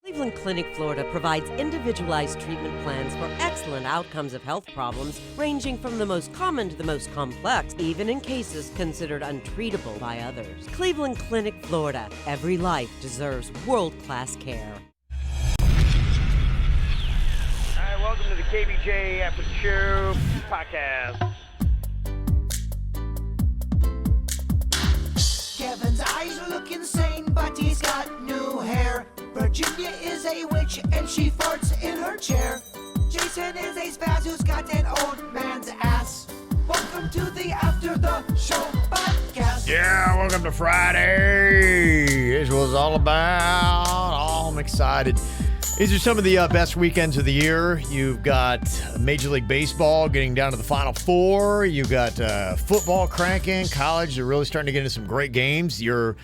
Cleveland Clinic, Florida provides individualized treatment plans for excellent outcomes of health problems ranging from the most common to the most complex, even in cases considered untreatable by others. Cleveland Clinic, Florida. Every life deserves world-class care. All right, welcome to the KVJ ATS Podcast. Kevin's eyes look insane, but he's got new hair. Virginia is a witch, and she farts in her chair. Jason is a spaz who's got an old man's ass. Welcome to the After the Show Podcast. Yeah, welcome to Friday. This was all about. Oh, I'm excited. These are some of the best weekends of the year. You've got Major League Baseball getting down to the Final Four. You've got football cranking. College, they're really starting to get into some great games. Your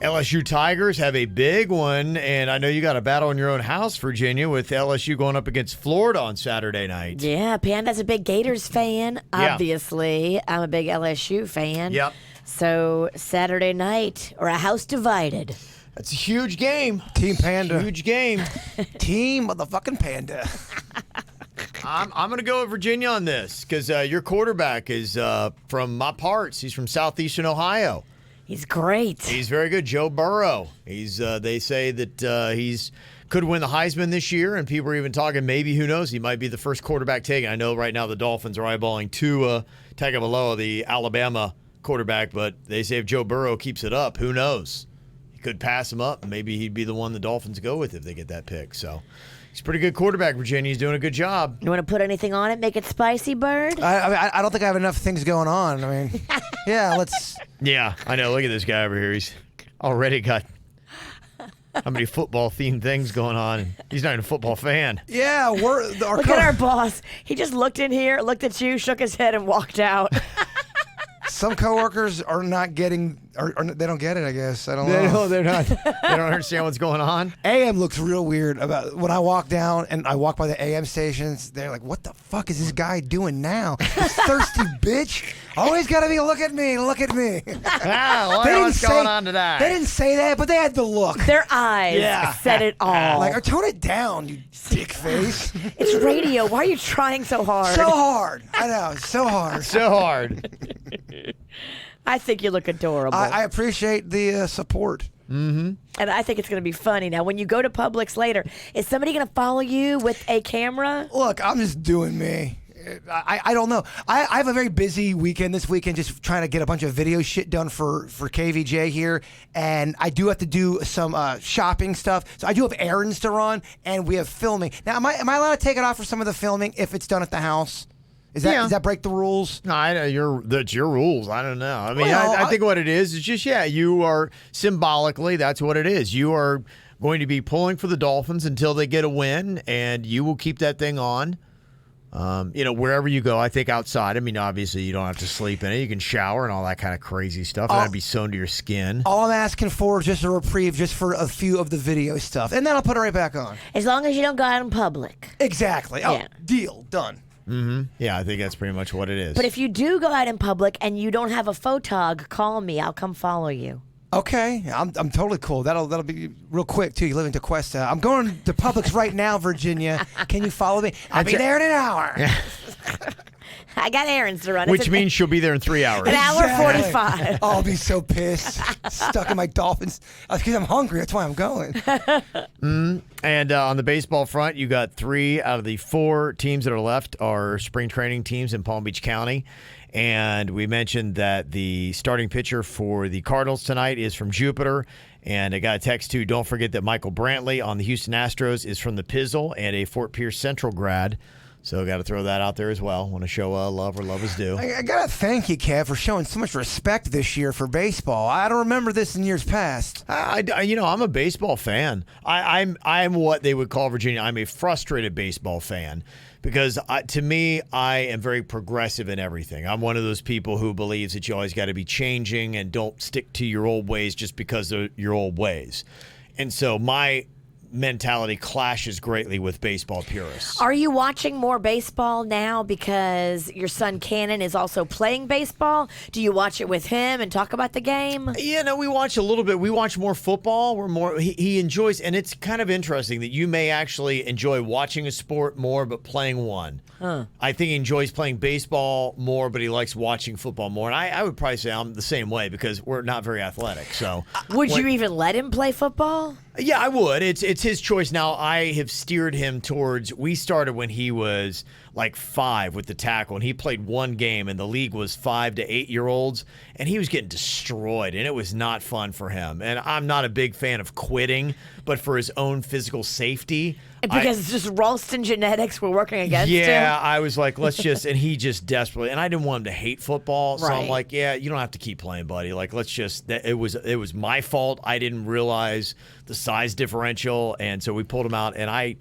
LSU Tigers have a big one, and I know you got a battle in your own house, Virginia, with LSU going up against Florida on Saturday night. Yeah, Panda's a big Gators fan, obviously. Yeah. I'm a big LSU fan. Yep. So Saturday night, or a house divided. That's a huge game. Team Panda. Huge game. Team motherfucking Panda. I'm going to go with Virginia on this because your quarterback is from my parts. He's from southeastern Ohio. He's great. He's very good. Joe Burrow. They say that he's could win the Heisman this year, and people are even talking maybe, who knows, he might be the first quarterback taken. I know right now the Dolphins are eyeballing Tua Tagovailoa, the Alabama quarterback, but they say if Joe Burrow keeps it up, who knows? He could pass him up, and maybe he'd be the one the Dolphins go with if they get that pick. So he's a pretty good quarterback, Virginia. He's doing a good job. You want to put anything on it? Make it spicy, Bird? I don't think I have enough things going on. I mean, yeah, let's... Yeah, I know. Look at this guy over here. He's already got how many football-themed things going on. And he's not even a football fan. Yeah, Look at our boss. He just looked in here, looked at you, shook his head, and walked out. Some coworkers are not getting, or they don't get it, I guess. I don't know. No, they're not. They don't understand what's going on. AM looks real weird about when I walk down and I walk by the AM stations. They're like, "What the fuck is this guy doing now? This thirsty bitch! Always got to be look at me, look at me." What's going on today? They didn't say that, but they had the look. Their eyes said it all. Like, tone it down, you dick face. It's radio. Why are you trying so hard? So hard. I know, so hard. So hard. I think you look adorable. I appreciate the support. Mm-hmm. And I think it's going to be funny. Now, when you go to Publix later, is somebody going to follow you with a camera? Look, I'm just doing me. I don't know. I have a very busy weekend this weekend, just trying to get a bunch of video shit done for KVJ here. And I do have to do some shopping stuff. So I do have errands to run, and we have filming. Now, am I allowed to take it off for some of the filming if it's done at the house? Does that break the rules? No, that's your rules. I don't know. I mean, Well, I think what it is just, you are symbolically, that's what it is. You are going to be pulling for the Dolphins until they get a win, and you will keep that thing on. Wherever you go, I think outside. I mean, obviously, you don't have to sleep in it. You can shower and all that kind of crazy stuff. And that'd be sewn to your skin. All I'm asking for is just a reprieve just for a few of the video stuff. And then I'll put it right back on. As long as you don't go out in public. Exactly. Oh, deal. Done. Mm-hmm. Yeah, I think that's pretty much what it is. But if you do go out in public and you don't have a photog, call me. I'll come follow you. Okay, I'm totally cool. That'll be real quick too. You live in Tequesta. I'm going to Publix right now, Virginia. Can you follow me? I'll be there in an hour. I got errands to run. Which means she'll be there in 3 hours. An hour 45. Oh, I'll be so pissed. Stuck in my Dolphins. Because I'm hungry. That's why I'm going. And on the baseball front, you got 3 out of the 4 teams that are left are spring training teams in Palm Beach County. And we mentioned that the starting pitcher for the Cardinals tonight is from Jupiter. And I got a text, too. Don't forget that Michael Brantley on the Houston Astros is from the Pizzle and a Fort Pierce Central grad. So got to throw that out there as well. Want to show love where love is due. I got to thank you, Kev, for showing so much respect this year for baseball. I don't remember this in years past. I'm a baseball fan. I'm what they would call Virginia. I'm a frustrated baseball fan because to me, I am very progressive in everything. I'm one of those people who believes that you always got to be changing and don't stick to your old ways just because of your old ways. And so my mentality clashes greatly with baseball purists. Are you watching more baseball now because your son Cannon is also playing baseball? Do you watch it with him and talk about the game? Yeah, no, we watch a little bit. We watch more football. He enjoys, and it's kind of interesting that you may actually enjoy watching a sport more, but playing one. I think he enjoys playing baseball more, but he likes watching football more. And I would probably say I'm the same way because we're not very athletic. So, Would you even let him play football? Yeah, I would. It's his choice. Now, I have steered him towards, we started when he was like 5 with the tackle, and he played one game, and the league was 5 to 8-year-olds, and he was getting destroyed, and it was not fun for him. And I'm not a big fan of quitting, but for his own physical safety. Because it's just Ralston genetics were working against him? Yeah, I was like, let's just, and he just desperately, and I didn't want him to hate football, so I'm Right. like, yeah, you don't have to keep playing, buddy. Like, let's just, it was my fault. I didn't realize the size differential, and so we pulled him out, and I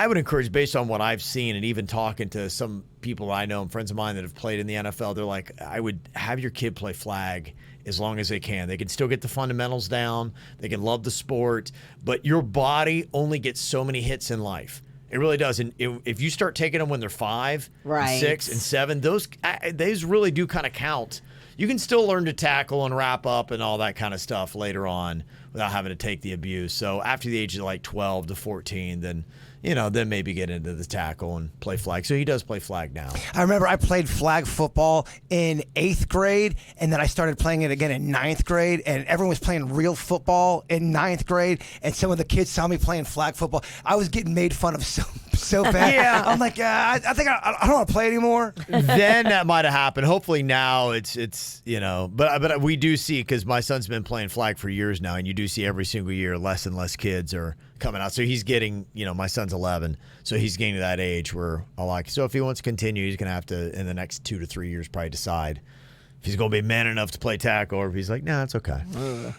would encourage, based on what I've seen, and even talking to some people I know and friends of mine that have played in the NFL, they're like, I would have your kid play flag as long as they can. They can still get the fundamentals down. They can love the sport, but your body only gets so many hits in life. It really does. And if you start taking them when they're 5, Right. 6, and 7, those really do kind of count. You can still learn to tackle and wrap up and all that kind of stuff later on without having to take the abuse. So after the age of like 12 to 14, then maybe get into the tackle and play flag. So he does play flag now. I remember I played flag football in 8th grade, and then I started playing it again in 9th grade, and everyone was playing real football in 9th grade, and some of the kids saw me playing flag football. I was getting made fun of so bad. Yeah. I'm like, I think I don't want to play anymore. Then that might have happened. Hopefully now it's but we do see, because my son's been playing flag for years now, and you do see every single year less and less kids are coming out. So he's getting, my son's 11, so he's getting to that age where so if he wants to continue, he's going to have to, in the next 2 to 3 years, probably decide if he's going to be man enough to play tackle, or if he's like, nah, it's okay.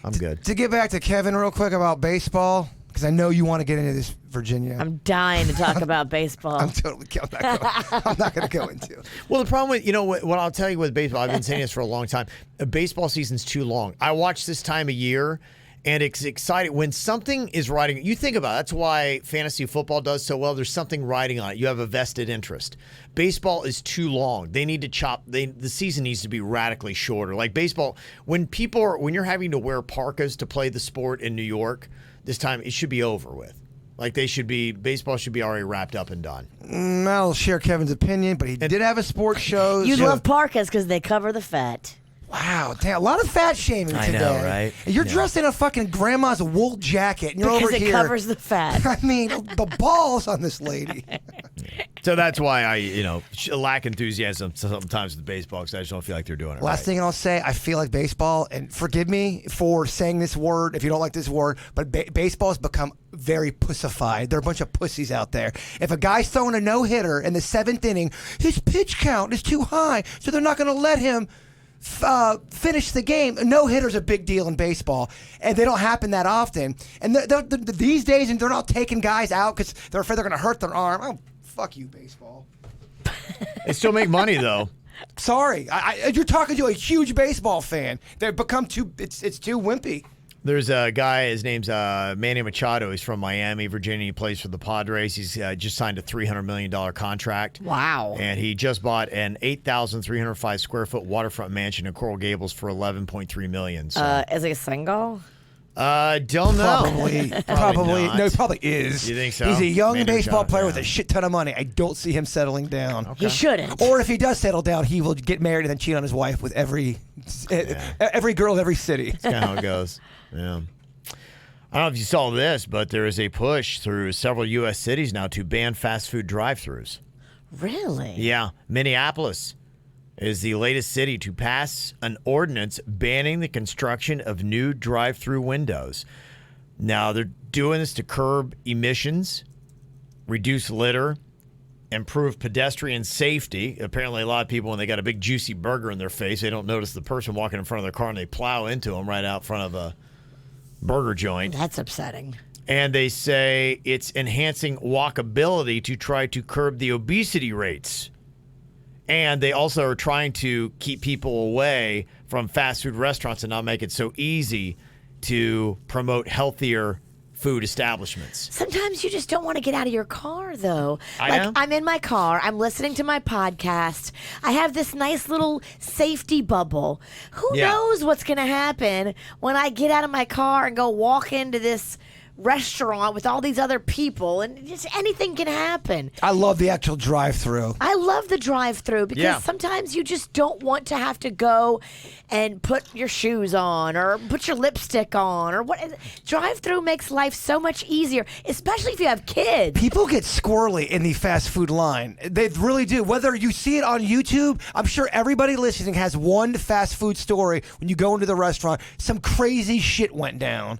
I'm good. To get back to Kevin real quick about baseball, because I know you want to get into this, Virginia. I'm dying to talk about baseball. I'm not going to go into it. Well, the problem with, what I'll tell you with baseball, I've been saying this for a long time, baseball season's too long. I watch this time of year, and it's exciting. When something is riding, you think about it, that's why fantasy football does so well. There's something riding on it. You have a vested interest. Baseball is too long. They need to chop. The season needs to be radically shorter. Like baseball, when you're having to wear parkas to play the sport in New York, this time it should be over with. Like baseball should be already wrapped up and done. I'll share Kevin's opinion, but he did have a sports show. You so- love parkas because they cover the fat. Wow, damn, a lot of fat shaming I today. know, right? You're Yeah. dressed in a fucking grandma's wool jacket, and you're Because over it here. covers the fat. I mean, the balls on this lady. So that's why I, lack enthusiasm sometimes with baseball, because I just don't feel like they're doing it Last right. thing I'll say, I feel like baseball, and forgive me for saying this word if you don't like this word, but baseball has become very pussified. There are a bunch of pussies out there. If a guy's throwing a no-hitter in the 7th inning, his pitch count is too high, so they're not going to let him finish the game. No-hitter's a big deal in baseball, and they don't happen that often. And these days, and they're not taking guys out because they're afraid they're going to hurt their arm. Oh, fuck you, baseball. They still make money, though. Sorry, you're talking to a huge baseball fan. They've become it's too wimpy. There's a guy, his name's Manny Machado. He's from Miami, Virginia. He plays for the Padres. He's just signed a $300 million contract. Wow. And he just bought an 8,305 square foot waterfront mansion in Coral Gables for $11.3 million. So. Is he a single? Don't know. Probably. not. No, he probably is. You think so? He's a young Manny baseball Machado, player yeah. with a shit ton of money. I don't see him settling down. He shouldn't. Or if he does settle down, he will get married and then cheat on his wife with every girl in every city. That's kind of how it goes. Yeah. I don't know if you saw this, but there is a push through several U.S. cities now to ban fast food drive-thrus. Really? Yeah. Minneapolis is the latest city to pass an ordinance banning the construction of new drive-through windows. Now, they're doing this to curb emissions, reduce litter, improve pedestrian safety. Apparently, a lot of people, when they got a big juicy burger in their face, they don't notice the person walking in front of their car, and they plow into them right out front of a burger joint. That's upsetting. And they say it's enhancing walkability to try to curb the obesity rates. And they also are trying to keep people away from fast food restaurants and not make it so easy to promote healthier food establishments. Sometimes you just don't want to get out of your car, though. I know. I'm in my car. I'm listening to my podcast. I have this nice little safety bubble. Who knows what's going to happen when I get out of my car and go walk into this restaurant with all these other people, and just anything can happen. I love the actual drive-through. I love the drive-through because sometimes you just don't want to have to go and put your shoes on or put your lipstick on or what. Drive-through makes life so much easier, especially if you have kids. People get squirrely in the fast food line. They really do. Whether you see it on YouTube, I'm sure everybody listening has one fast food story when you go into the restaurant. Some crazy shit went down.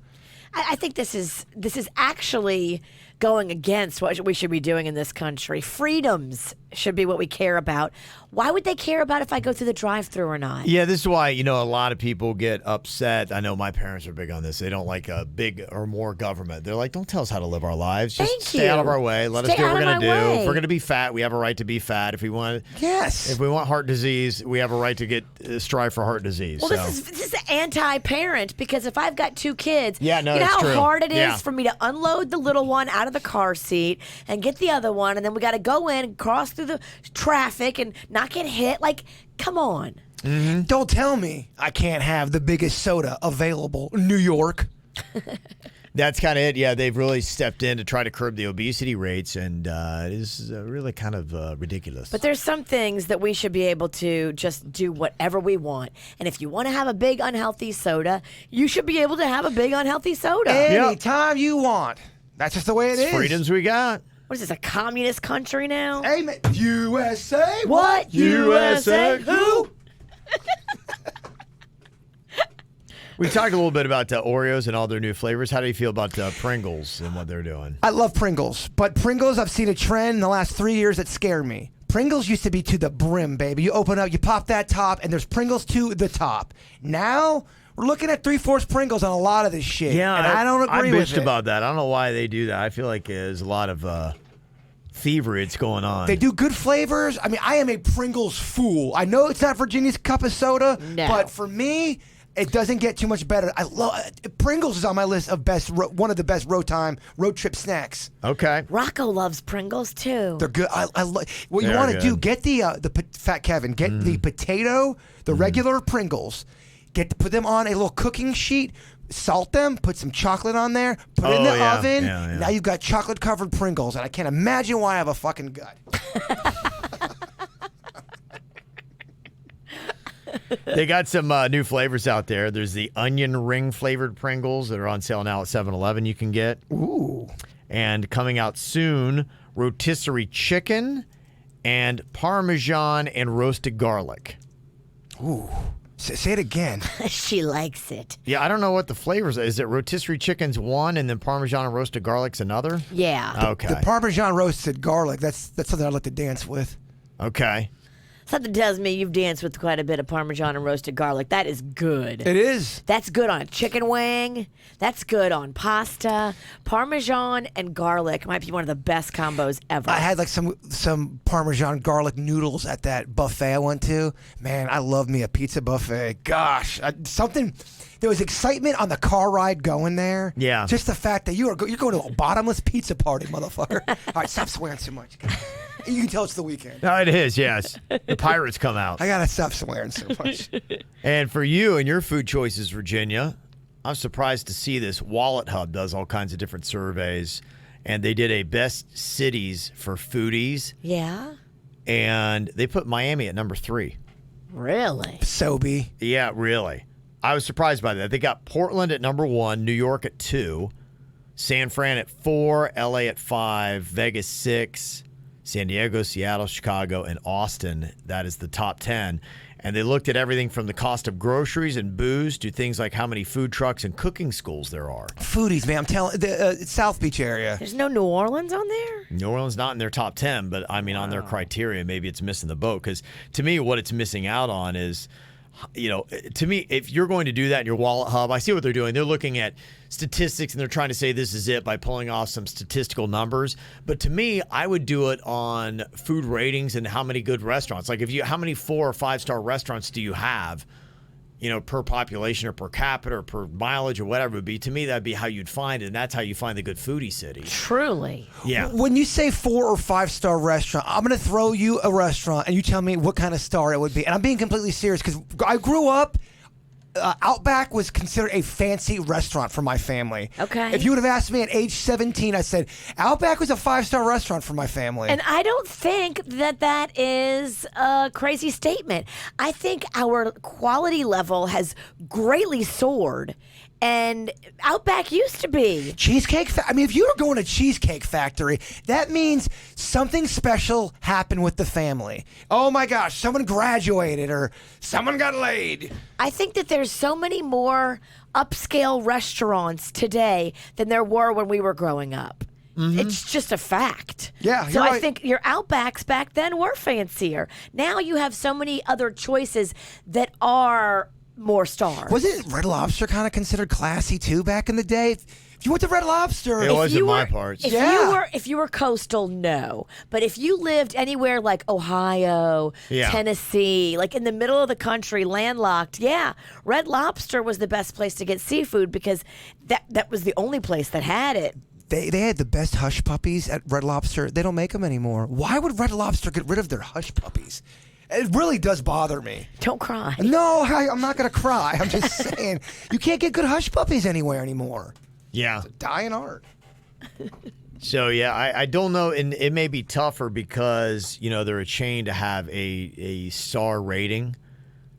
I think this is actually going against what we should be doing in this country. Freedoms should be what we care about. Why would they care about if I go through the drive-thru or not? Yeah, this is why, a lot of people get upset. I know my parents are big on this. They don't like a big or more government. They're like, don't tell us how to live our lives. Just stay out of our way. Let us do what we're going to do. If we're going to be fat, we have a right to be fat. If we want heart disease, we have a right to strive for heart disease. Well, this is anti-parent because if I've got two kids, you know it's how true. hard it is for me to unload the little one out of the car seat and get the other one, and then we got to go in and cross through the traffic and not get hit. Like, come on. Mm-hmm. Don't tell me I can't have the biggest soda available in New York. That's kind of it. Yeah, they've really stepped in to try to curb the obesity rates, and it is really kind of ridiculous. But there's some things that we should be able to just do whatever we want. And if you want to have a big unhealthy soda, you should be able to have a big unhealthy soda. Anytime you want. That's just the way it is. Freedoms we got. What is this, a communist country now? Amen. USA? What? USA? Who? We talked a little bit about Oreos and all their new flavors. How do you feel about Pringles and what they're doing? I love Pringles, but Pringles, I've seen a trend in the last 3 years that scared me. Pringles used to be to the brim, baby. You open up, you pop that top, and there's Pringles to the top. Now, we're looking at 3/4 Pringles on a lot of this shit. Yeah, and I don't agree with it. I bitched about that. I don't know why they do that. I feel like there's a lot of thievery going on. They do good flavors. I mean, I am a Pringles fool. I know it's not Virginia's cup of soda, but for me, it doesn't get too much better. I love Pringles is on my list of one of the best road trip snacks. Okay. Rocco loves Pringles too. They're good. What you want to do? Get the Fat Kevin. Get the potato, the regular Pringles. Put them on a little cooking sheet. Salt them. Put some chocolate on there. Put it in the oven. Yeah. Now you've got chocolate covered Pringles, and I can't imagine why I have a fucking gut. They got some new flavors out there. There's the onion ring flavored Pringles that are on sale now at 7-Eleven you can get. Ooh. And coming out soon, rotisserie chicken and Parmesan and roasted garlic. Ooh. Say it again. She likes it. Yeah, I don't know what the flavors are. Is it rotisserie chicken's one and then Parmesan and roasted garlic's another? Yeah. Okay. The Parmesan roasted garlic, that's something I'd like to dance with. Okay. Something tells me you've danced with quite a bit of Parmesan and roasted garlic. That is good. It is. That's good on a chicken wing. That's good on pasta. Parmesan and garlic might be one of the best combos ever. I had like some Parmesan garlic noodles at that buffet I went to. Man, I love me a pizza buffet. Gosh, there was excitement on the car ride going there. Yeah. Just the fact that you're going to a bottomless pizza party, motherfucker. All right, stop swearing so much. You can tell it's the weekend. No, it is, yes. The pirates come out. I got to stop swearing so much. And for you and your food choices, Virginia, I'm surprised to see this. Wallet Hub does all kinds of different surveys, and they did a best cities for foodies. Yeah? And they put Miami at number 3. Really? Sobe. Yeah, really. I was surprised by that. They got Portland at number 1, New York at 2, San Fran at 4, LA at 5, Vegas 6, San Diego, Seattle, Chicago, and Austin. That is the top 10. And they looked at everything from the cost of groceries and booze to things like how many food trucks and cooking schools there are. Foodies, man. I'm telling the South Beach area. There's no New Orleans on there? New Orleans not in their top 10, but I mean on their criteria, maybe it's missing the boat. Because to me, what it's missing out on is, to me, if you're going to do that in your Wallet Hub, I see what they're doing. They're looking at statistics and they're trying to say this is it by pulling off some statistical numbers. But to me, I would do it on food ratings and how many good restaurants. Like how many 4 or 5 star restaurants do you have? per population or per capita or per mileage or whatever it would be, to me, that'd be how you'd find it. And that's how you find the good foodie city. Truly. Yeah. When you say 4 or 5 star restaurant, I'm going to throw you a restaurant and you tell me what kind of star it would be. And I'm being completely serious because I grew up. Outback was considered a fancy restaurant for my family. Okay. If you would have asked me at age 17, I said Outback was a 5-star restaurant for my family. And I don't think that is a crazy statement. I think our quality level has greatly soared. And Outback used to be. Cheesecake I mean, if you were going to Cheesecake Factory, that means something special happened with the family. Oh my gosh, someone graduated or someone got laid. I think that there's so many more upscale restaurants today than there were when we were growing up. It's just a fact. Yeah, so you're I right. think your Outbacks back then were fancier. Now you have so many other choices that are more stars. Wasn't Red Lobster kind of considered classy too back in the day? If you went to Red Lobster, It was in my parts. If you were coastal, no. But if you lived anywhere like Ohio, Yeah. Tennessee, like in the middle of the country, landlocked, Red Lobster was the best place to get seafood because that was the only place that had it. They had the best hush puppies at Red Lobster. They don't make them anymore. Why would Red Lobster get rid of their hush puppies? It really does bother me. Don't cry. No, I'm not going to cry. I'm just saying, you can't get good hush puppies anywhere anymore. Yeah. Dying art. So, I don't know. And it may be tougher because, they're a chain to have a star rating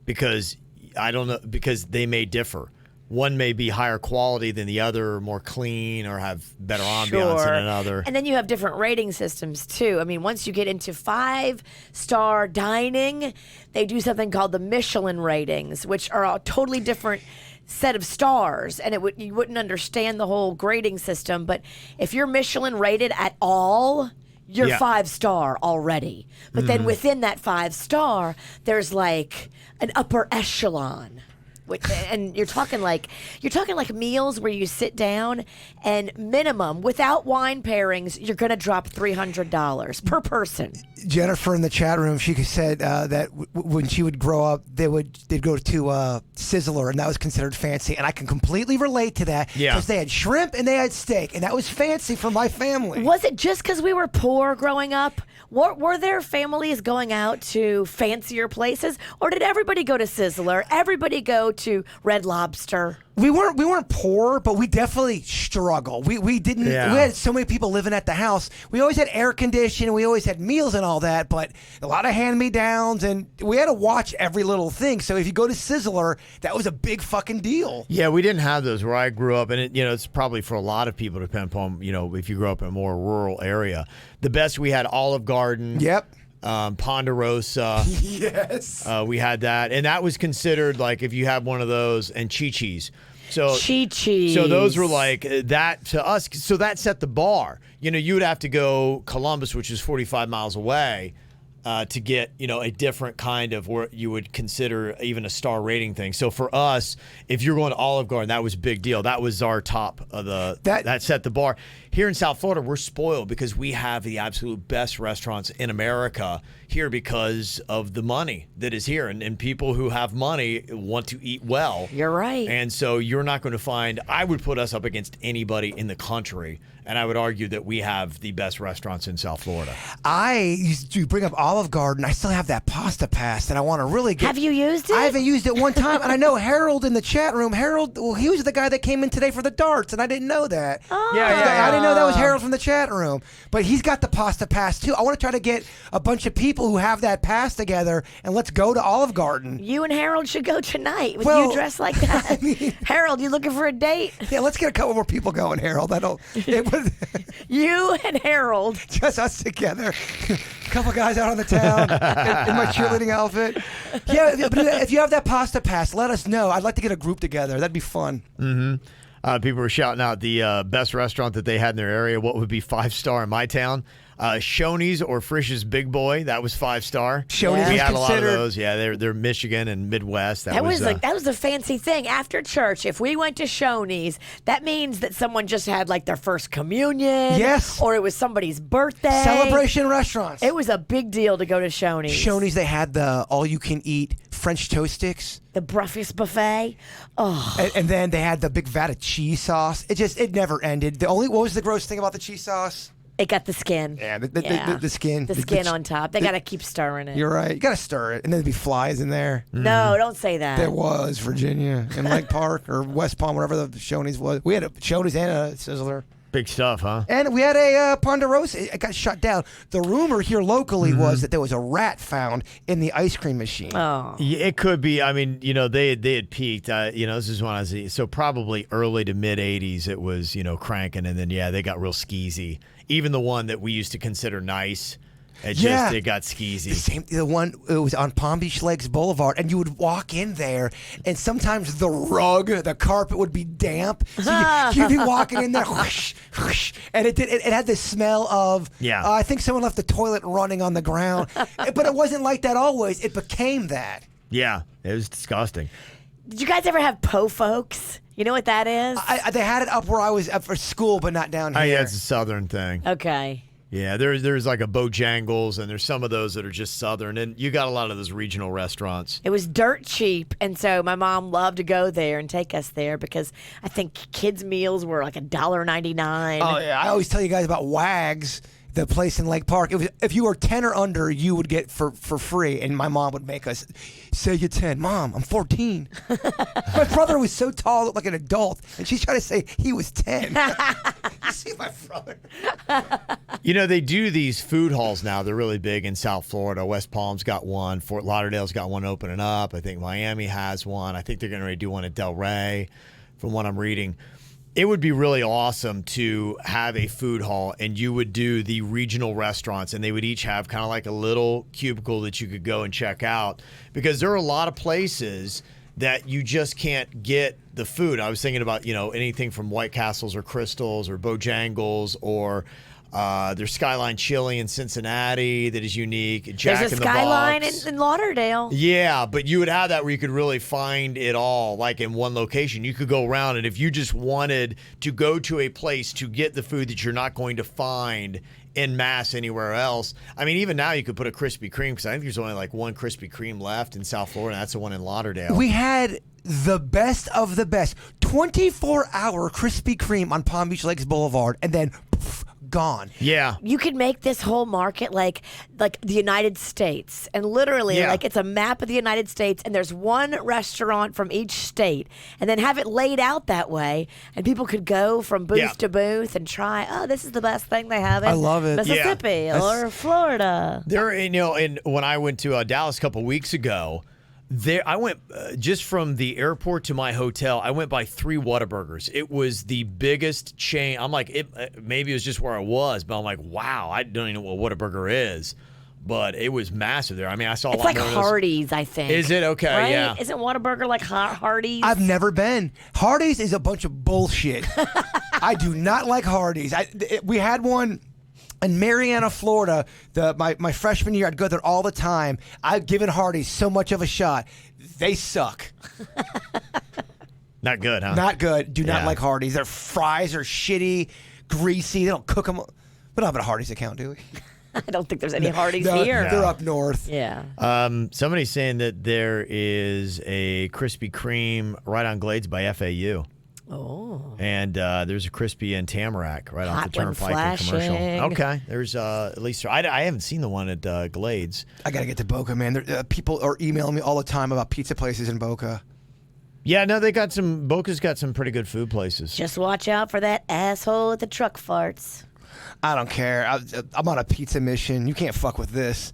because I don't know, because they may differ. One may be higher quality than the other, more clean, or have better ambiance than another. And then you have different rating systems, too. I mean, once you get into 5-star dining, they do something called the Michelin Ratings, which are a totally different set of stars. And you wouldn't understand the whole grading system. But if you're Michelin rated at all, you're 5-star already. But then within that 5-star, there's like an upper echelon. And you're talking like meals where you sit down and minimum without wine pairings, you're going to drop $300 per person. Jennifer in the chat room, she said that when she would grow up, they'd go to Sizzler, and that was considered fancy. And I can completely relate to that because they had shrimp and they had steak, and that was fancy for my family. Was it just because we were poor growing up? Were there families going out to fancier places, or did everybody go to Sizzler? Everybody go to Red Lobster? We weren't poor, but we definitely struggled. We didn't. Yeah. We had so many people living at the house. We always had air conditioning. We always had meals and all that, but a lot of hand-me-downs, and we had to watch every little thing. So if you go to Sizzler, that was a big fucking deal. Yeah, we didn't have those where I grew up, and it's probably for a lot of people depending upon if you grew up in a more rural area. The best we had Olive Garden. Yep. Ponderosa. Yes. We had that, and that was considered like if you had one of those, and Chi-Chi's. So those were like that to us. So that set the bar. You would have to go Columbus, which is 45 miles away, to get a different kind of where you would consider even a star rating thing. So for us, if you're going to Olive Garden, that was a big deal. That was our top of that set the bar. Here in South Florida, we're spoiled because we have the absolute best restaurants in America here because of the money that is here. And people who have money want to eat well. You're right. And so you're not going to find, I would put us up against anybody in the country. And I would argue that we have the best restaurants in South Florida. I used to bring up Olive Garden. I still have that pasta pass that I want to really get. Have you used it? I haven't used it one time. And I know Harold in the chat room. Harold, he was the guy that came in today for the darts, and I didn't know that. Oh. I didn't know that was Harold from the chat room. But he's got the pasta pass, too. I want to try to get a bunch of people who have that pass together, and let's go to Olive Garden. You and Harold should go tonight with Well, you dressed like that. I mean- Harold, you looking for a date? Yeah, let's get a couple more people going, Harold. You and Harold. Just us together. A couple guys out on the town in my cheerleading outfit. Yeah, but if you have that pasta pass, let us know. I'd like to get a group together. That'd be fun. Mm-hmm. People were shouting out the best restaurant that they had in their area. What would be 5-star in my town? Shoney's or Frisch's Big Boy. That was 5-star. Shoney's we was had a lot of considered- those. Yeah, they're Michigan and Midwest. That was the fancy thing. After church, if we went to Shoney's, that means that someone just had like their first communion. Yes. Or it was somebody's birthday. Celebration restaurants. It was a big deal to go to Shoney's. Shoney's, they had the all-you-can-eat French toast sticks. The breakfast buffet. Oh, And then they had the big vat of cheese sauce. It never ended. What was the gross thing about the cheese sauce? it got the skin. Yeah, the skin. The skin on top. They got to keep stirring it. You're right. You got to stir it. And then there'd be flies in there. No, don't say that. There was Virginia in Lake Park or West Palm, wherever the Shoney's was. We had a Shoney's and a Sizzler. Big stuff, huh? And we had a Ponderosa. It got shut down. The rumor here locally was that there was a rat found in the ice cream machine. Oh. Yeah, it could be. I mean, they had peaked. This is when I was so probably early to mid '80s. It was cranking, and then they got real skeezy. Even the one that we used to consider nice. It got skeezy. The one, it was on Palm Beach Lakes Boulevard, and you would walk in there, and sometimes the carpet would be damp. So you'd be walking in there, whoosh, whoosh, and it had this smell of, I think someone left the toilet running on the ground. But it wasn't like that always. It became that. Yeah, it was disgusting. Did you guys ever have Po Folks? You know what that is? They had it up where I was up for school, but not down here. Oh, yeah, it's a southern thing. Okay. Yeah, there's like a Bojangles, and there's some of those that are just southern, and you got a lot of those regional restaurants. It was dirt cheap, and so my mom loved to go there and take us there because I think kids' meals were like $1.99. Oh yeah, I always tell you guys about Wags, the place in Lake Park. It was, if you were 10 or under, you would get for free, and my mom would make us say you're 10. Mom, I'm 14. My brother was so tall, looked like an adult, and she's trying to say he was 10. You see my brother? They do these food halls now. They're really big in South Florida. West Palm's got one. Fort Lauderdale's got one opening up. I think Miami has one. I think they're going to do one at Delray, from what I'm reading. It would be really awesome to have a food hall, and you would do the regional restaurants, and they would each have kind of like a little cubicle that you could go and check out, because there are a lot of places that you just can't get the food. I was thinking about, anything from White Castles or Crystals or Bojangles or there's Skyline Chili in Cincinnati that is unique. Jack There's a in the Skyline Box. in Lauderdale. Yeah, but you would have that where you could really find it all, like in one location. You could go around, and if you just wanted to go to a place to get the food that you're not going to find en masse anywhere else. I mean, even now you could put a Krispy Kreme, because I think there's only like one Krispy Kreme left in South Florida, and that's the one in Lauderdale. We had the best of the best 24-hour Krispy Kreme on Palm Beach Lakes Boulevard, and then gone. Yeah. You could make this whole market like the United States, and literally like it's a map of the United States, and there's one restaurant from each state, and then have it laid out that way, and people could go from booth to booth and try, this is the best thing they have in I love it. Mississippi or Florida. There, and when I went to Dallas a couple weeks ago, I went just from the airport to my hotel. I went by 3 Whataburgers. It was the biggest chain. I'm like, maybe it was just where I was, but I'm like, wow, I don't even know what Whataburger is, but it was massive there. I mean, I saw a lot like more of Hardee's, I think. Is it? Okay, right? yeah. Isn't Whataburger like Hardee's? I've never been. Hardee's is a bunch of bullshit. I do not like Hardee's. We had one in Marianna, Florida, my freshman year. I'd go there all the time. I've given Hardee's so much of a shot. They suck. Not good, huh? Not good. Do not like Hardee's. Their fries are shitty, greasy. They don't cook them. We don't have a Hardee's account, do we? I don't think there's any Hardee's No, here. They're up north. Yeah. Somebody's saying that there is a Krispy Kreme right on Glades by FAU. Oh. And there's a Crispy in Tamarack right off the Hot one Turnpike and Commercial. flashing. Okay. There's at least I haven't seen the one at Glades. I got to get to Boca, man. People are emailing me all the time about pizza places in Boca. Yeah, no, Boca's got some pretty good food places. Just watch out for that asshole with the truck farts. I don't care. I'm on a pizza mission. You can't fuck with this.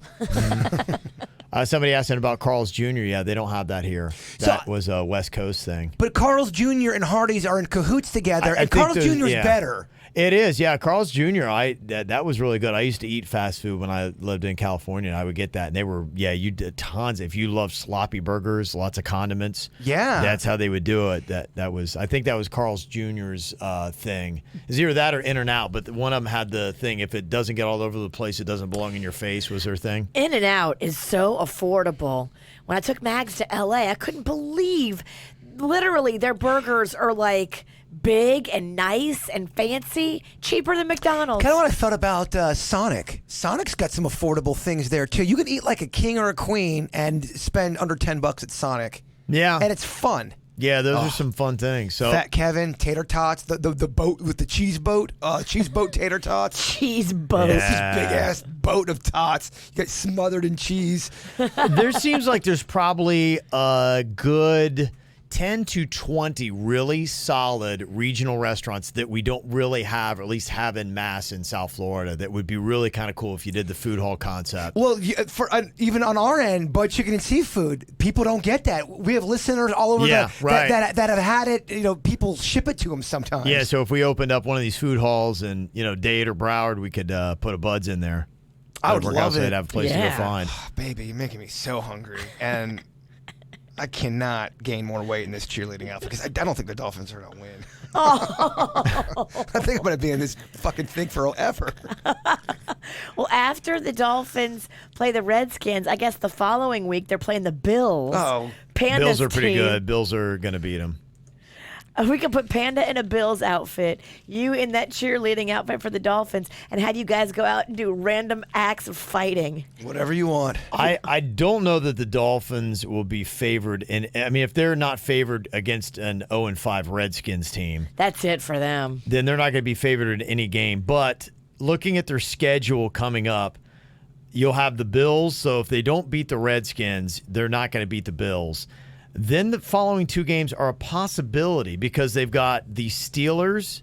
Somebody asking about Carl's Jr. Yeah, they don't have that here. That was a West Coast thing. But Carl's Jr. and Hardee's are in cahoots together, and think Carl's Jr. is better. It is, yeah. Carl's Jr. That was really good. I used to eat fast food when I lived in California, and I would get that. And they were, you did tons. If you love sloppy burgers, lots of condiments, that's how they would do it. That was, I think that was Carl's Jr.'s thing. It's either that or In-N-Out, but one of them had the thing, if it doesn't get all over the place, it doesn't belong in your face, was their thing. In-N-Out is so affordable. When I took Mags to L.A., I couldn't believe literally, their burgers are like big and nice and fancy, cheaper than McDonald's. Kind of what I thought about Sonic. Sonic's got some affordable things there too. You can eat like a king or a queen and spend under $10 at Sonic. Yeah. And it's fun. Yeah, those are some fun things. So Fat Kevin, tater tots, the boat with the cheese boat tater tots. Cheese boat. This big ass boat of tots. You get smothered in cheese. there seems like there's probably a good 10 to 20 really solid regional restaurants that we don't really have, or at least have en masse in South Florida, that would be really kind of cool if you did the food hall concept. Well, even on our end, Bud Chicken and Seafood, people don't get that. We have listeners all over that have had it. You know, people ship it to them sometimes. Yeah, so if we opened up one of these food halls in, Dade or Broward, we could put a Bud's in there. I would love it. They'd have a place to go find. Oh, baby, you're making me so hungry. And I cannot gain more weight in this cheerleading outfit because I don't think the Dolphins are going to win. I think I'm going to be in this fucking thing forever. Well, after the Dolphins play the Redskins, I guess the following week they're playing the Bills. Oh, Panda's Bills are pretty team. good. Bills are going to beat them. We could put Panda in a Bills outfit, you in that cheerleading outfit for the Dolphins, and have you guys go out and do random acts of fighting. Whatever you want. I don't know that the Dolphins will be favored. If they're not favored against an 0-5 Redskins team, That's it for them. then they're not going to be favored in any game. But looking at their schedule coming up, you'll have the Bills. So if they don't beat the Redskins, they're not going to beat the Bills. Then the following two games are a possibility because they've got the Steelers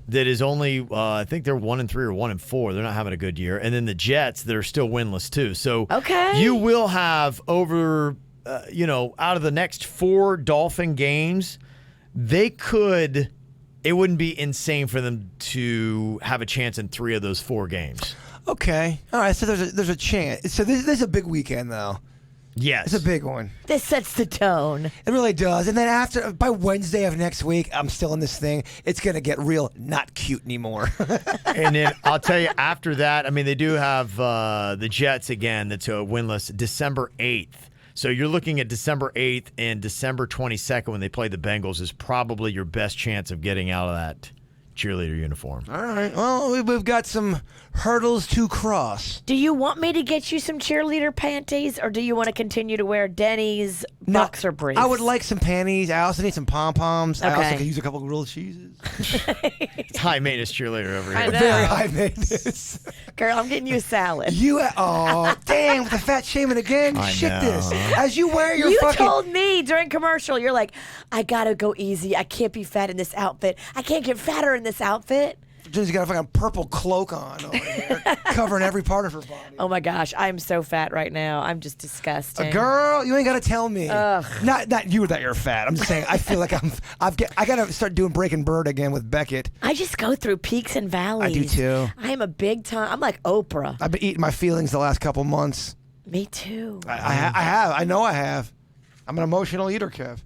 that is only, I think they're 1-3 or 1-4. They're not having a good year. And then the Jets that are still winless too. So you will have over, out of the next 4 Dolphin games, it wouldn't be insane for them to have a chance in 3 of those 4 games. Okay. All right. So there's a chance. So this is a big weekend, though. Yes. It's a big one. This sets the tone. It really does. And then by Wednesday of next week, I'm still in this thing. It's going to get real not cute anymore. And then I'll tell you after that, they do have the Jets again that's winless December 8th. So you're looking at December 8th and December 22nd when they play the Bengals is probably your best chance of getting out of that cheerleader uniform. All right. Well, we've got some hurdles to cross. Do you want me to get you some cheerleader panties, or do you want to continue to wear Denny's boxer briefs? I would like some panties. I also need some pom-poms. I Okay. also could use a couple of grilled cheeses. It's high maintenance cheerleader over I here. know. Very high maintenance. Girl, I'm getting you a salad. Damn, with the fat shaming again. I Shit know. this. As you wear your You fucking... told me during commercial, you're like, I gotta go easy. I can't be fat in this outfit. I can't get fatter in this outfit. Jen's got a fucking purple cloak on over here, covering every part of her body. Oh my gosh, I'm so fat right now. I'm just disgusting. Girl, you ain't got to tell me. Ugh. Not you that you're fat. I'm just saying I feel like I got to start doing Breaking Bird again with Beckett. I just go through peaks and valleys. I do too. I am a big time. I'm like Oprah. I've been eating my feelings the last couple months. Me too. I have. I know I have. I'm an emotional eater, Kev.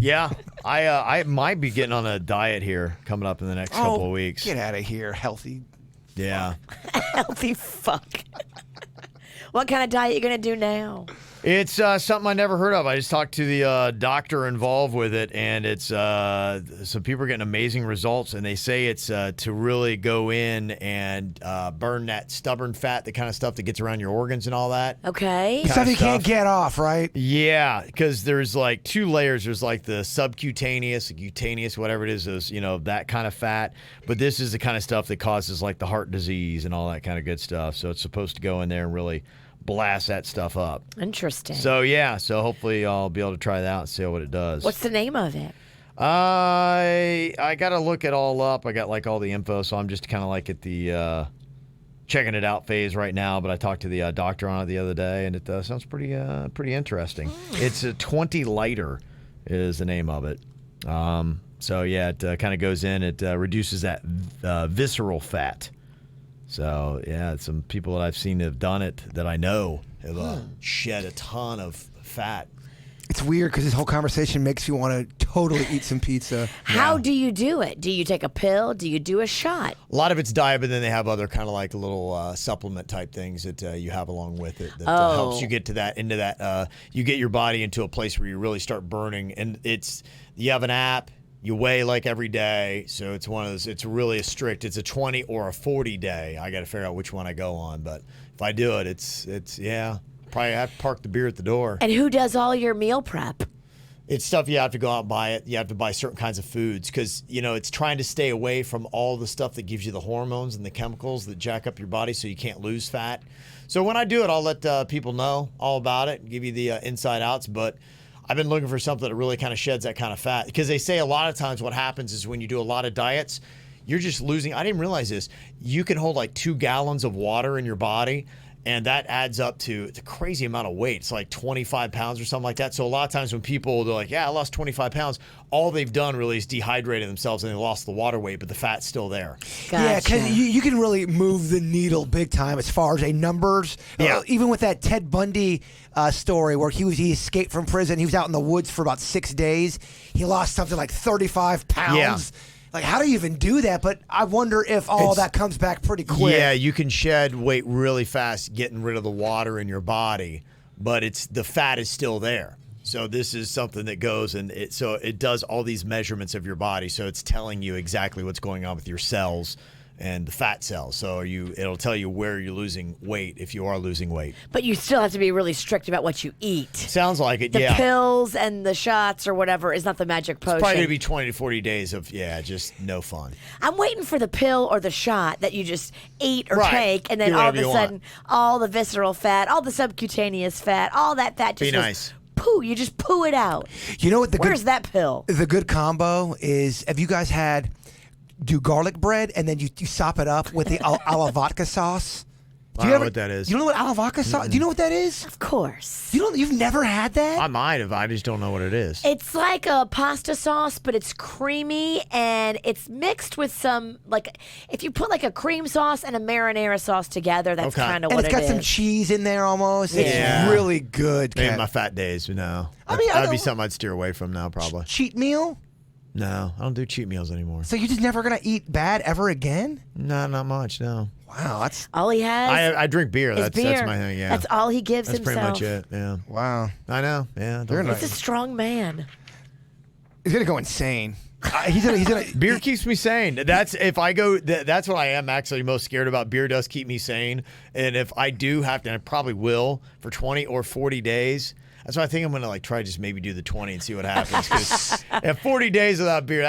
Yeah, I might be getting on a diet here coming up in the next couple of weeks. Get out of here, healthy. Yeah. Healthy fuck. What kind of diet you gonna do now? It's something I never heard of. I just talked to the doctor involved with it, and it's some people are getting amazing results, and they say it's to really go in and burn that stubborn fat, the kind of stuff that gets around your organs and all that. Okay. Stuff you can't stuff. get off, right? Yeah, because there's like 2 layers. There's like the subcutaneous, the cutaneous, whatever it is, those, that kind of fat. But this is the kind of stuff that causes like the heart disease and all that kind of good stuff. So it's supposed to go in there and really blast that stuff up. Interesting. So hopefully I'll be able to try that out and see what it does. What's the name of it? I got to look it all up. I got like all the info, so I'm just kind of like at the checking it out phase right now. But I talked to the doctor on it the other day, and it sounds pretty interesting. It's a 20 lighter is the name of it. So yeah, it kind of goes in. It reduces that visceral fat. So, yeah, some people that I've seen have done it that I know have shed a ton of fat. It's weird because this whole conversation makes you want to totally eat some pizza. How do you do it? Do you take a pill? Do you do a shot? A lot of it's diet, but then they have other kind of like little supplement type things that you have along with it that helps you get to that you get your body into a place where you really start burning. And you have an app, you weigh like every day, so it's one of those. It's really it's a 20 or a 40 day. I got to figure out which one I go on, but if I do it, it's probably have to park the beer at the door. And who does all your meal prep? It's stuff you have to go out and buy it. You have to buy certain kinds of foods because, it's trying to stay away from all the stuff that gives you the hormones and the chemicals that jack up your body so you can't lose fat. So when I do it, I'll let people know all about it and give you the inside outs. But I've been looking for something that really kind of sheds that kind of fat because they say a lot of times what happens is when you do a lot of diets, you're just losing. I didn't realize this. You can hold like 2 gallons of water in your body. And that adds up to it's a crazy amount of weight. It's like 25 pounds or something like that. So a lot of times when people, they're like, yeah, I lost 25 pounds, all they've done really is dehydrated themselves and they lost the water weight, but the fat's still there. Gotcha. Yeah, because you can really move the needle big time as far as numbers. Yeah. Even with that Ted Bundy story where he escaped from prison. He was out in the woods for about 6 days. He lost something like 35 pounds. Yeah. Like, how do you even do that? But I wonder if that comes back pretty quick. Yeah, you can shed weight really fast getting rid of the water in your body, but the fat is still there. So this is something that goes and it does all these measurements of your body. So it's telling you exactly what's going on with your cells and the fat cells. So it'll tell you where you're losing weight if you are losing weight. But you still have to be really strict about what you eat. Sounds like it, The yeah. pills and the shots or whatever is not the magic potion. It's probably going to be 20 to 40 days of, just no fun. I'm waiting for the pill or the shot that you just eat or Right. take, and then Do all of whatever a you sudden, all the visceral fat, all the subcutaneous fat, all that fat just Be goes nice. poo. You just poo it out. You know what Where's that pill? The good combo is, have you guys do garlic bread and then you sop it up with the a la vodka sauce? I don't know what that is. You don't know what a la vodka sauce? Do you know what that is? Of course. You've never had that? I might have. I just don't know what it is. It's like a pasta sauce, but it's creamy and it's mixed with some, like, if you put like a cream sauce and a marinara sauce together, that's Okay. kind of And what it's it got some is. cheese in there almost. Yeah. It's really good. Maybe Ken. my fat days, no. I mean, I That'd be don't- something I'd steer away from now, probably. Cheat meal? No, I don't do cheat meals anymore. So you're just never going to eat bad ever again? No, not much, no. Wow, that's... All he has I drink beer. is That's beer. my thing, yeah. That's all he gives That's himself. pretty much it, yeah. Wow. I know, yeah. You're He's a strong man. He's going to go insane. He's gonna Beer keeps me sane. That's if I go. That's what I am actually most scared about. Beer does keep me sane, and if I do have to, and I probably will for 20 or 40 days. That's why I think I'm gonna try just maybe do the 20 and see what happens. Because at 40 days without beer,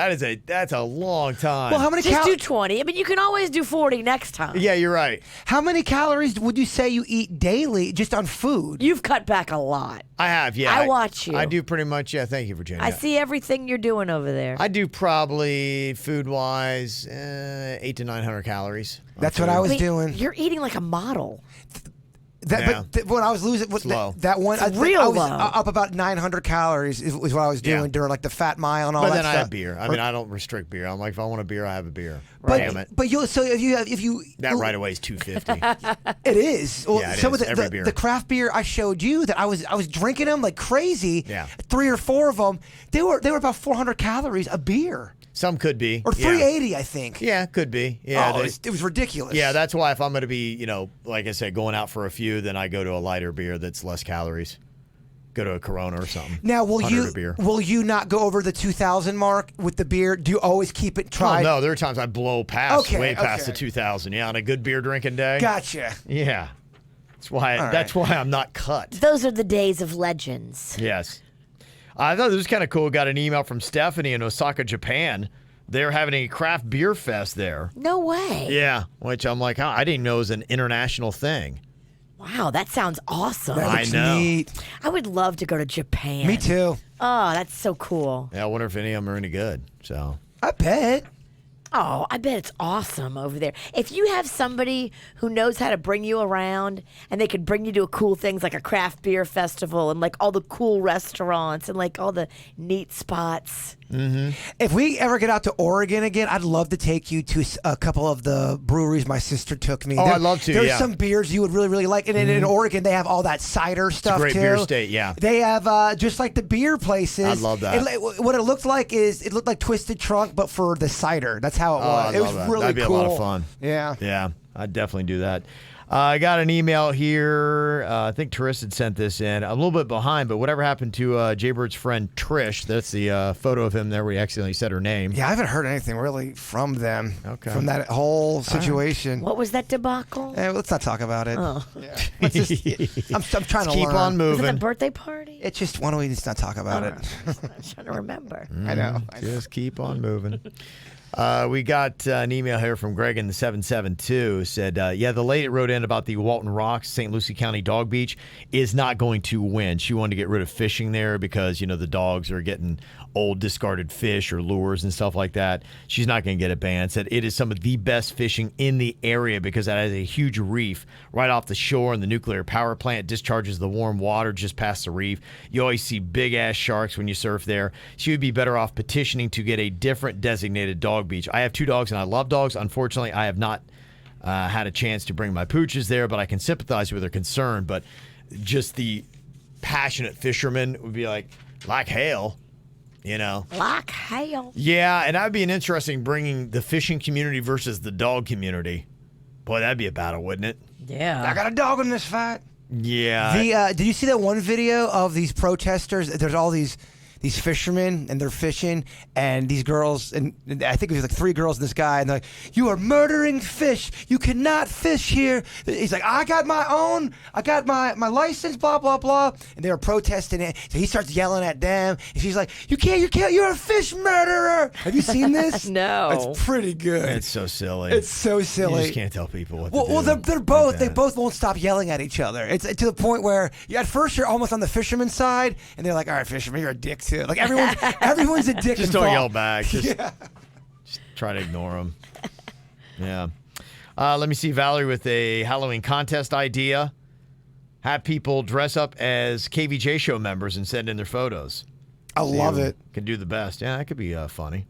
that's a long time. Well, how many Just do 20. I mean, you can always do 40 next time. Yeah, you're right. How many calories would you say you eat daily just on food? You've cut back a lot. I have. Yeah, I watch you. I do pretty much. Yeah, thank you, Virginia. I see everything you're doing over there. I do probably food wise 800 to 900 calories. That's what I was doing. You're eating like a model. Yeah. But when I was losing low. that one, It's I real was low. up about 900 calories is what I was doing Yeah. during like the fat mile and all But that then stuff. I have beer. I mean, I don't restrict beer. I'm like, if I want a beer, I have a beer. But Damn it. but if you That right away is $2.50. it is. Well, Yeah, it some is. of Every beer. the craft beer I showed you that I was drinking them like crazy. Yeah. 3 or 4 of them. They were about 400 calories a beer Some could be. or 380, I think. Yeah, could be. Yeah, Oh, it was ridiculous. yeah. That's why if I'm going to be, like I said, going out for a few, then I go to a lighter beer that's less calories. Go to a Corona or something. Now, will 100 a beer. you not go over the 2,000 mark with the beer? Do you always keep it Oh, tried? no, there are times I blow past, Okay, way past okay. the 2,000. Yeah, on a good beer drinking day. Gotcha. Yeah, that's why. All right. That's why I'm not cut. Those are the days of legends. Yes, I thought this was kind of cool. Got an email from Stephanie in Osaka, Japan. They're having a craft beer fest there. No way. Yeah, which I'm like, I didn't know it was an international thing. Wow, that sounds awesome. That I looks know. neat. I would love to go to Japan. Me too. Oh, that's so cool. Yeah, I wonder if any of them are any good. So I bet. Oh, I bet it's awesome over there. If you have somebody who knows how to bring you around and they could bring you to cool things like a craft beer festival and like all the cool restaurants and like all the neat spots. If we ever get out to Oregon again, I'd love to take you to a couple of the breweries my sister took me. I'd love to, There's some beers you would really, really like. And in Oregon, they have all that cider stuff, Great too. beer state, yeah. They have, just like the beer places. I love that. What it looked like is, it looked like Twisted Trunk, but for the cider. That's how it was. It was really That'd be cool. a lot of fun. Yeah. Yeah, I'd definitely do that. I got an email here. I think Teresa had sent this in. I'm a little bit behind, but whatever happened to Jaybird's friend Trish? That's the photo of him there where he accidentally said her name. Yeah, I haven't heard anything really from them. Okay. From that whole situation. What was that debacle? Let's not talk about it. Oh. Yeah. Let's just, I'm trying to Keep learn. on Was it moving. the birthday party? It's just, why don't we just not talk about it? I'm trying to remember. I know. Just keep on moving. We got an email here from Greg in the 772. Said, the lady that wrote in about the Walton Rocks, St. Lucie County Dog Beach, is not going to win. She wanted to get rid of fishing there because, the dogs are getting old discarded fish or lures and stuff like that. She's not going to get it banned. Said it is some of the best fishing in the area because it has a huge reef right off the shore, and the nuclear power plant discharges the warm water just past the reef. You always see big-ass sharks when you surf there. She would be better off petitioning to get a different designated dog beach. I have 2 dogs, and I love dogs. Unfortunately, I have not had a chance to bring my pooches there, but I can sympathize with her concern. But just the passionate fishermen would be like hell. Like hell. Yeah, and that'd be an interesting bringing the fishing community versus the dog community. Boy, that'd be a battle, wouldn't it? Yeah. I got a dog in this fight. Yeah. Did you see that one video of these protesters? There's all these fishermen, and they're fishing, and these girls, and I think it was like 3 girls and this guy, and they're like, "You are murdering fish. You cannot fish here." He's like, "I got my license, blah, blah, blah." And they were protesting it. So he starts yelling at them, and she's like, you can't, you're a fish murderer. Have you seen this? No. It's pretty good. It's so silly. It's so silly. You just can't tell people what to do. Well, they're both. They both won't stop yelling at each other. It's to the point where at first you're almost on the fisherman's side, and they're like, "All right, fisherman, you're a dick too." Like everyone's a dick. Just don't yell back. Just try to ignore them. Yeah. Let me see Valerie with a Halloween contest idea. Have people dress up as KVJ show members and send in their photos. I love it. Can do the best. Yeah, that could be funny.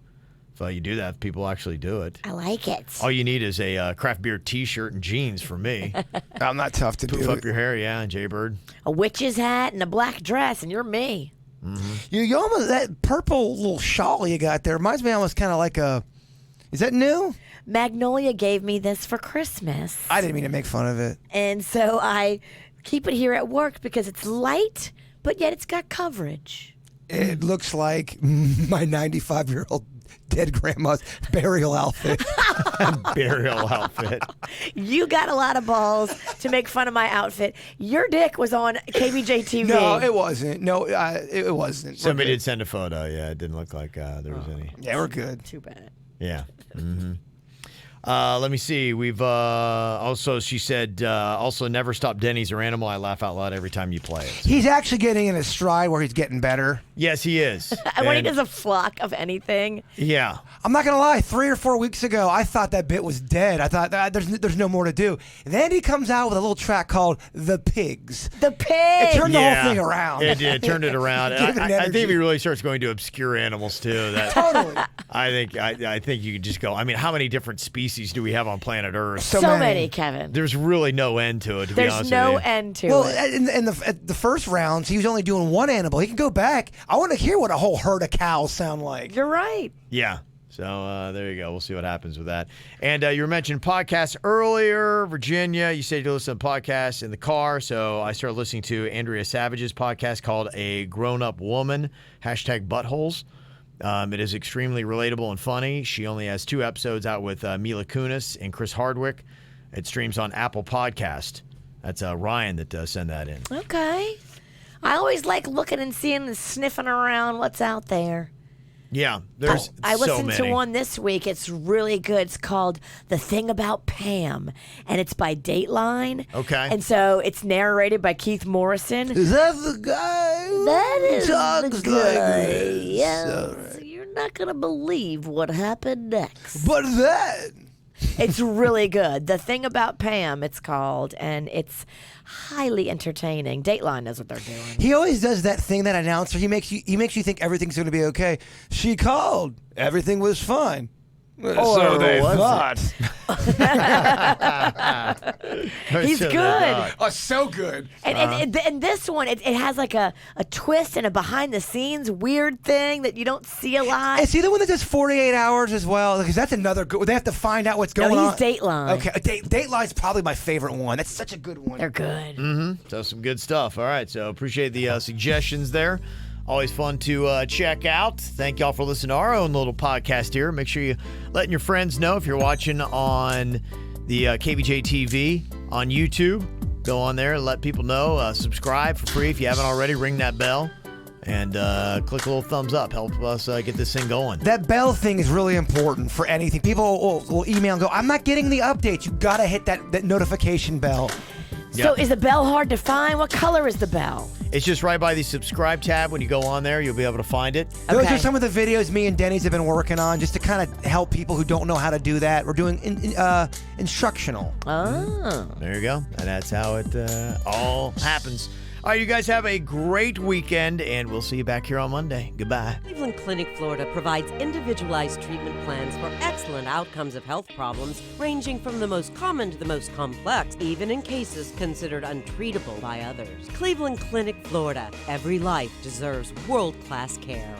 If you do that, people actually do it. I like it. All you need is a craft beer T-shirt and jeans for me. I'm not tough to Poof do. up your hair, yeah, Jaybird. A witch's hat and a black dress, and you're me. Mm-hmm. You almost, that purple little shawl you got there reminds me almost kind of like a. Is that new? Magnolia gave me this for Christmas. I didn't mean to make fun of it. And so I keep it here at work because it's light, but yet it's got coverage. It looks like my 95-year-old dead grandma's burial outfit. Burial outfit. You got a lot of balls to make fun of my outfit. Your dick was on KVJ TV. No, it wasn't. No, it wasn't. Somebody did send a photo. Yeah, it didn't look like there was any. Yeah, we're good. Too bad. Yeah. Mm-hmm. Let me see. We've also, she said, also never stop Denny's or Animal. I laugh out loud every time you play it. So. He's actually getting in a stride where he's getting better. Yes, he is. When he does a flock of anything. Yeah. I'm not gonna lie. 3 or 4 weeks ago, I thought that bit was dead. I thought there's no more to do. And then he comes out with a little track called "The Pigs." The pig. It turned the whole thing around. It did. Turned it around. Give it I think energy. if he really starts going to obscure animals too, that Totally. I think you could just go. I mean, how many different species do we have on planet Earth? So many, Kevin. There's really no end to it. To be There's honest no with you. end to Well, it. in the first rounds, he was only doing one animal. He can go back. I want to hear what a whole herd of cows sound like. You're right. Yeah. So there you go. We'll see what happens with that. And you were mentioning podcasts earlier, Virginia. You said you listen to podcasts in the car. So I started listening to Andrea Savage's podcast called A Grown-Up Woman, #buttholes. It is extremely relatable and funny. She only has 2 episodes out with Mila Kunis and Chris Hardwick. It streams on Apple Podcast. That's Ryan that sent that in. Okay. I always like looking and seeing and sniffing around what's out there. Yeah, there's I so listened many. to one this week. It's really good. It's called The Thing About Pam, and it's by Dateline. Okay. And so it's narrated by Keith Morrison. Is that the guy? That is talks the guy. like this? Yes. All right. You're not going to believe what happened next. But that. It's really good. The Thing About Pam, it's called, and it's highly entertaining. Dateline knows what they're doing. He always does that thing, that announcer. He makes you think everything's going to be okay. She called. Everything was fine. So they thought. He's good. Oh, so good. And this one, it has like a twist and a behind-the-scenes weird thing that you don't see a lot. Is he the one that does 48 Hours as well? Because that's another good. They have to find out what's going on. He's Dateline. Okay, Dateline's probably my favorite one. That's such a good one. They're good. Mm-hmm. So some good stuff. All right. So appreciate the suggestions there. Always fun to check out. Thank y'all for listening to our own little podcast here. Make sure you letting your friends know if you're watching on the KVJ TV on YouTube. Go on there and let people know. Subscribe for free if you haven't already. Ring that bell and click a little thumbs up. Help us get this thing going. That bell thing is really important for anything. People will email and go, I'm not getting the updates. You got to hit that notification bell. So is the bell hard to find? What color is the bell? It's just right by the subscribe tab. When you go on there, you'll be able to find it. Those are some of the videos me and Denny's have been working on just to kind of help people who don't know how to do that. We're doing instructional. Oh. There you go. And that's how it all happens. All right, you guys have a great weekend, and we'll see you back here on Monday. Goodbye. Cleveland Clinic, Florida provides individualized treatment plans for excellent outcomes of health problems, ranging from the most common to the most complex, even in cases considered untreatable by others. Cleveland Clinic, Florida. Every life deserves world-class care.